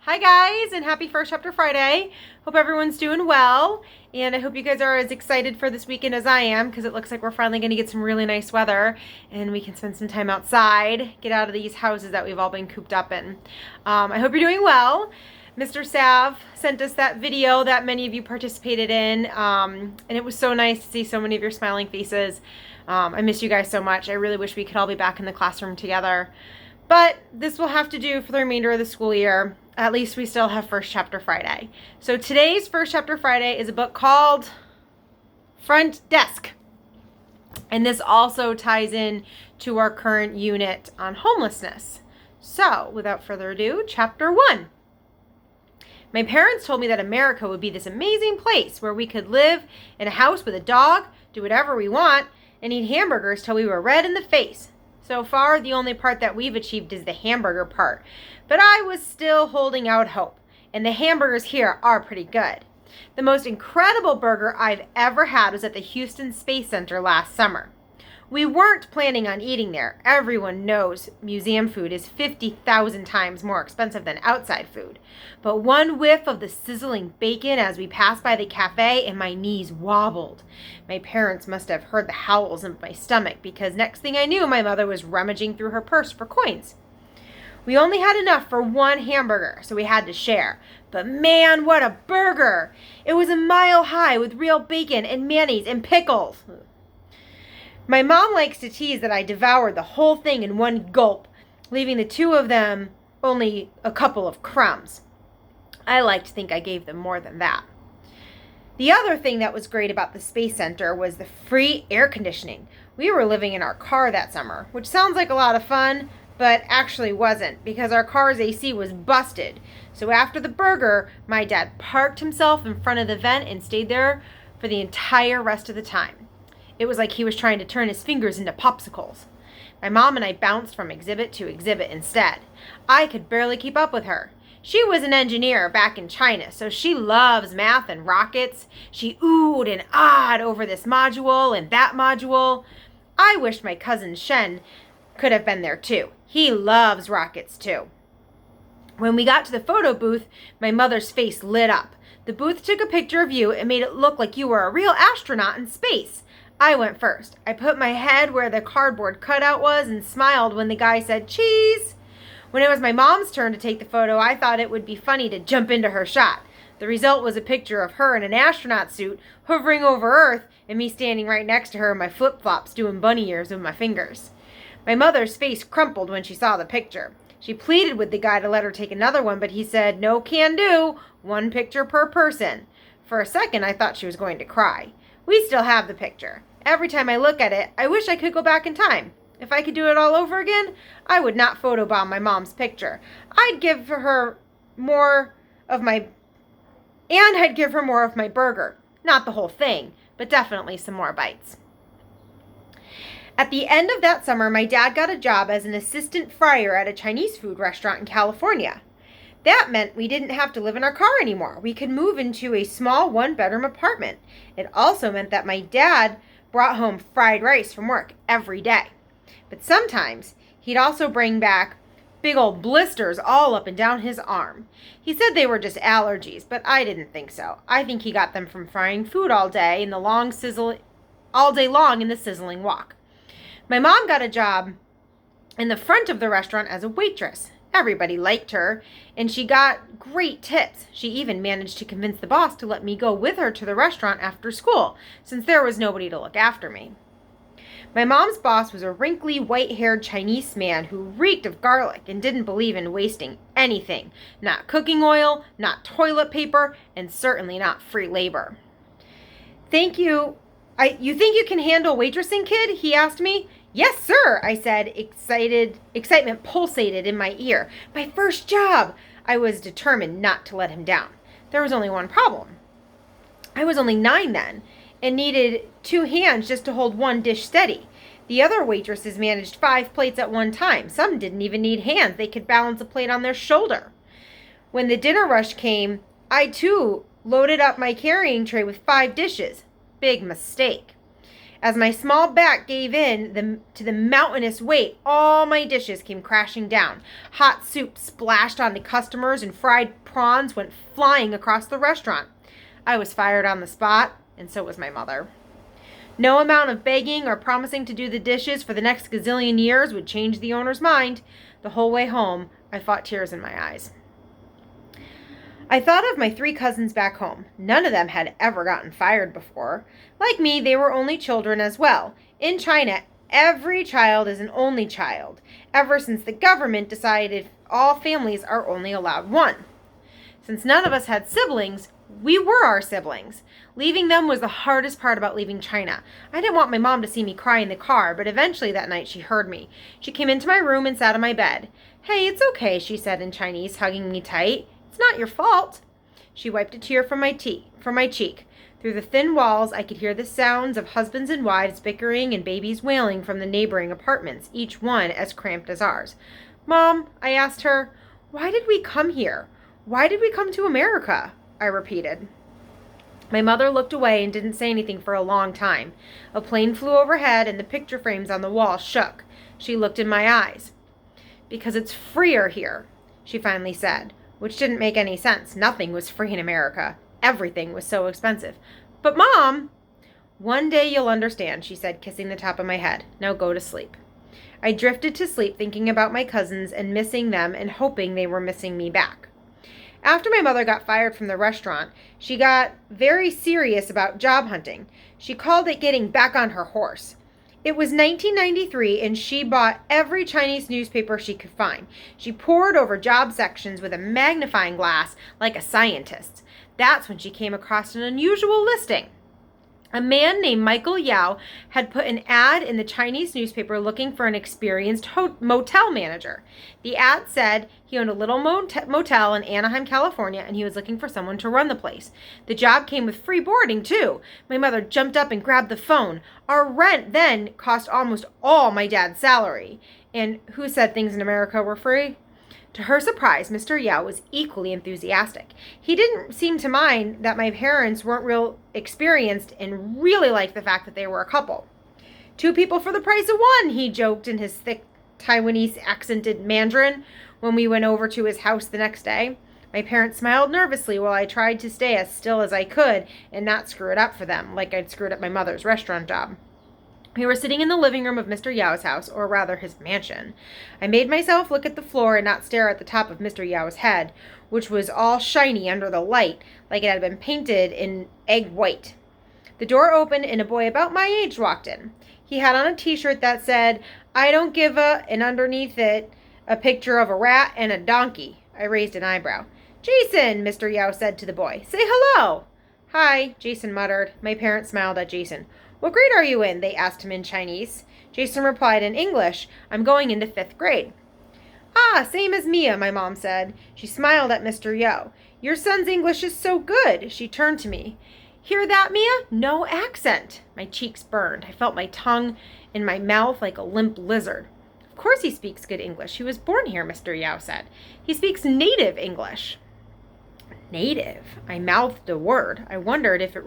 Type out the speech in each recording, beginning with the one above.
Hi guys, and happy First Chapter Friday. Hope everyone's doing well, and I hope you guys are as excited for this weekend as I am, because it looks like we're finally going to get some really nice weather, and we can spend some time outside, get out of these houses that we've all been cooped up in. I hope you're doing well. Mr. Sav sent us that video that many of you participated in, and it was so nice to see so many of your smiling faces. I miss you guys so much. I really wish we could all be back in the classroom together. But this will have to do for the remainder of the school year. At least we still have First Chapter Friday. So today's First Chapter Friday is a book called Front Desk. And this also ties in to our current unit on homelessness. So without further ado, Chapter 1. My parents told me that America would be this amazing place where we could live in a house with a dog, do whatever we want, and eat hamburgers till we were red in the face. So far, the only part that we've achieved is the hamburger part. But I was still holding out hope, and the hamburgers here are pretty good. The most incredible burger I've ever had was at the Houston Space Center last summer. We weren't planning on eating there. Everyone knows museum food is 50,000 times more expensive than outside food. But one whiff of the sizzling bacon as we passed by the cafe and my knees wobbled. My parents must have heard the howls in my stomach, because next thing I knew, my mother was rummaging through her purse for coins. We only had enough for one hamburger, so we had to share. But man, what a burger! It was a mile high with real bacon and mayonnaise and pickles. My mom likes to tease that I devoured the whole thing in one gulp, leaving the two of them only a couple of crumbs. I like to think I gave them more than that. The other thing that was great about the Space Center was the free air conditioning. We were living in our car that summer, which sounds like a lot of fun, but actually wasn't, because our car's AC was busted. So after the burger, my dad parked himself in front of the vent and stayed there for the entire rest of the time. It was like he was trying to turn his fingers into popsicles. My mom and I bounced from exhibit to exhibit instead. I could barely keep up with her. She was an engineer back in China, so she loves math and rockets. She oohed and ahed over this module and that module. I wished my cousin Shen could have been there too. He loves rockets too. When we got to the photo booth, my mother's face lit up. The booth took a picture of you and made it look like you were a real astronaut in space. I went first. I put my head where the cardboard cutout was and smiled when the guy said, "Cheese." When it was my mom's turn to take the photo, I thought it would be funny to jump into her shot. The result was a picture of her in an astronaut suit hovering over Earth and me standing right next to her in my flip-flops doing bunny ears with my fingers. My mother's face crumpled when she saw the picture. She pleaded with the guy to let her take another one, but he said, "No can do, one picture per person." For a second, I thought she was going to cry. We still have the picture. Every time I look at it, I wish I could go back in time. If I could do it all over again, I would not photobomb my mom's picture. I'd give her more of my burger. Not the whole thing, but definitely some more bites. At the end of that summer, my dad got a job as an assistant fryer at a Chinese food restaurant in California. That meant we didn't have to live in our car anymore. We could move into a small one-bedroom apartment. It also meant that my dad brought home fried rice from work every day. But sometimes he'd also bring back big old blisters all up and down his arm. He said they were just allergies, but I didn't think so. I think he got them from frying food all day in the all day long in the sizzling wok. My mom got a job in the front of the restaurant as a waitress. Everybody liked her, and she got great tips. She even managed to convince the boss to let me go with her to the restaurant after school, since there was nobody to look after me. My mom's boss was a wrinkly, white-haired Chinese man who reeked of garlic and didn't believe in wasting anything. Not cooking oil, not toilet paper, and certainly not free labor. "Thank you. You think you can handle waitressing, kid?" he asked me. "Yes, sir," I said. Excitement pulsated in my ear. My first job! I was determined not to let him down. There was only one problem. I was only 9 then, and needed 2 hands just to hold one dish steady. The other waitresses managed 5 plates at one time. Some didn't even need hands. They could balance a plate on their shoulder. When the dinner rush came, I too loaded up my carrying tray with 5 dishes. Big mistake. As my small back gave in to the mountainous weight, all my dishes came crashing down. Hot soup splashed onto customers and fried prawns went flying across the restaurant. I was fired on the spot, and so was my mother. No amount of begging or promising to do the dishes for the next gazillion years would change the owner's mind. The whole way home, I fought tears in my eyes. I thought of my 3 cousins back home. None of them had ever gotten fired before. Like me, they were only children as well. In China, every child is an only child, ever since the government decided all families are only allowed 1. Since none of us had siblings, we were our siblings. Leaving them was the hardest part about leaving China. I didn't want my mom to see me cry in the car, but eventually that night she heard me. She came into my room and sat on my bed. "Hey, it's okay," she said in Chinese, hugging me tight. "It's not your fault." She wiped a tear from my cheek. Through the thin walls, I could hear the sounds of husbands and wives bickering and babies wailing from the neighboring apartments, each one as cramped as ours. "Mom," I asked her, "why did we come here? Why did we come to America?" I repeated. My mother looked away and didn't say anything for a long time. A plane flew overhead and the picture frames on the wall shook. She looked in my eyes. "Because it's freer here," she finally said, which didn't make any sense. Nothing was free in America. Everything was so expensive. "But Mom—" "One day you'll understand," she said, kissing the top of my head. "Now go to sleep." I drifted to sleep thinking about my cousins and missing them and hoping they were missing me back. After my mother got fired from the restaurant, she got very serious about job hunting. She called it getting back on her horse. It was 1993 and she bought every Chinese newspaper she could find. She pored over job sections with a magnifying glass like a scientist. That's when she came across an unusual listing. A man named Michael Yao had put an ad in the Chinese newspaper looking for an experienced motel manager. The ad said he owned a little motel in Anaheim, California, and he was looking for someone to run the place. The job came with free boarding, too. My mother jumped up and grabbed the phone. Our rent then cost almost all my dad's salary. And who said things in America were free? To her surprise, Mr. Yao was equally enthusiastic. He didn't seem to mind that my parents weren't real experienced and really liked the fact that they were a couple. "2 people for the price of 1, he joked in his thick Taiwanese accented Mandarin when we went over to his house the next day. My parents smiled nervously while I tried to stay as still as I could and not screw it up for them, like I'd screwed up my mother's restaurant job. We were sitting in the living room of Mr. Yao's house, or rather his mansion. I made myself look at the floor and not stare at the top of Mr. Yao's head, which was all shiny under the light, like it had been painted in egg white. The door opened and a boy about my age walked in. He had on a t-shirt that said, "I don't give a," and underneath it, a picture of a rat and a donkey. I raised an eyebrow. "Jason," Mr. Yao said to the boy, "say hello." "Hi," Jason muttered. My parents smiled at Jason. "What grade are you in?" they asked him in Chinese. Jason replied in English, "I'm going into 5th grade." "Ah, same as Mia," my mom said. She smiled at Mr. Yao. "Your son's English is so good." She turned to me. "Hear that, Mia? No accent." My cheeks burned. I felt my tongue in my mouth like a limp lizard. "Of course he speaks good English. He was born here," Mr. Yao said. "He speaks native English." Native? I mouthed a word. I wondered if it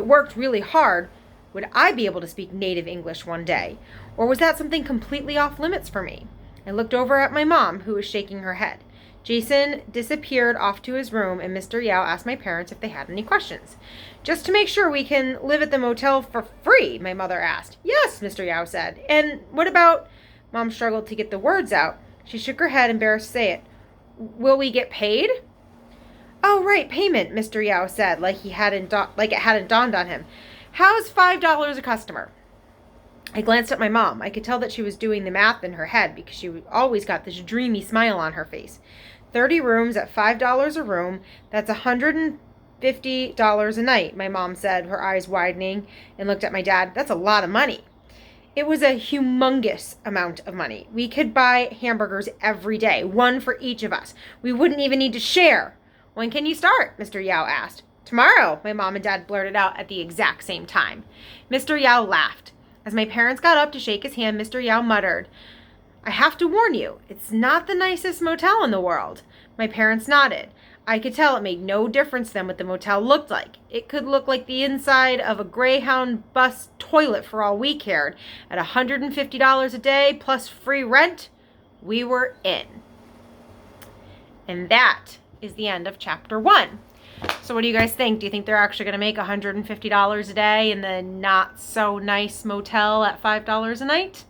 worked really hard, would I be able to speak native English one day? Or was that something completely off limits for me? I looked over at my mom, who was shaking her head. Jason disappeared off to his room, and Mr. Yao asked my parents if they had any questions. "Just to make sure we can live at the motel for free?" my mother asked. "Yes," Mr. Yao said. "And what about—" Mom struggled to get the words out. She shook her head, embarrassed to say it. "Will we get paid?" "Oh, right, payment," Mr. Yao said, like it hadn't dawned on him. "How's $5 a customer?" I glanced at my mom. I could tell that she was doing the math in her head because she always got this dreamy smile on her face. 30 rooms at $5 a room, that's $150 a night, my mom said, her eyes widening, and looked at my dad. "That's a lot of money." It was a humongous amount of money. We could buy hamburgers every day, 1 for each of us. We wouldn't even need to share. "When can you start?" Mr. Yao asked. "Tomorrow," my mom and dad blurted out at the exact same time. Mr. Yao laughed. As my parents got up to shake his hand, Mr. Yao muttered, "I have to warn you, it's not the nicest motel in the world." My parents nodded. I could tell it made no difference then what the motel looked like. It could look like the inside of a Greyhound bus toilet for all we cared. At $150 a day plus free rent, we were in. And that is the end of chapter 1. So what do you guys think? Do you think they're actually going to make $150 a day in the not so nice motel at $5 a night?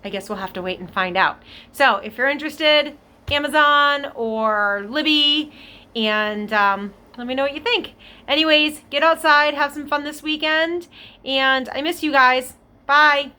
I guess we'll have to wait and find out. So if you're interested, Amazon or Libby, and let me know what you think. Anyways, get outside, have some fun this weekend, and I miss you guys. Bye.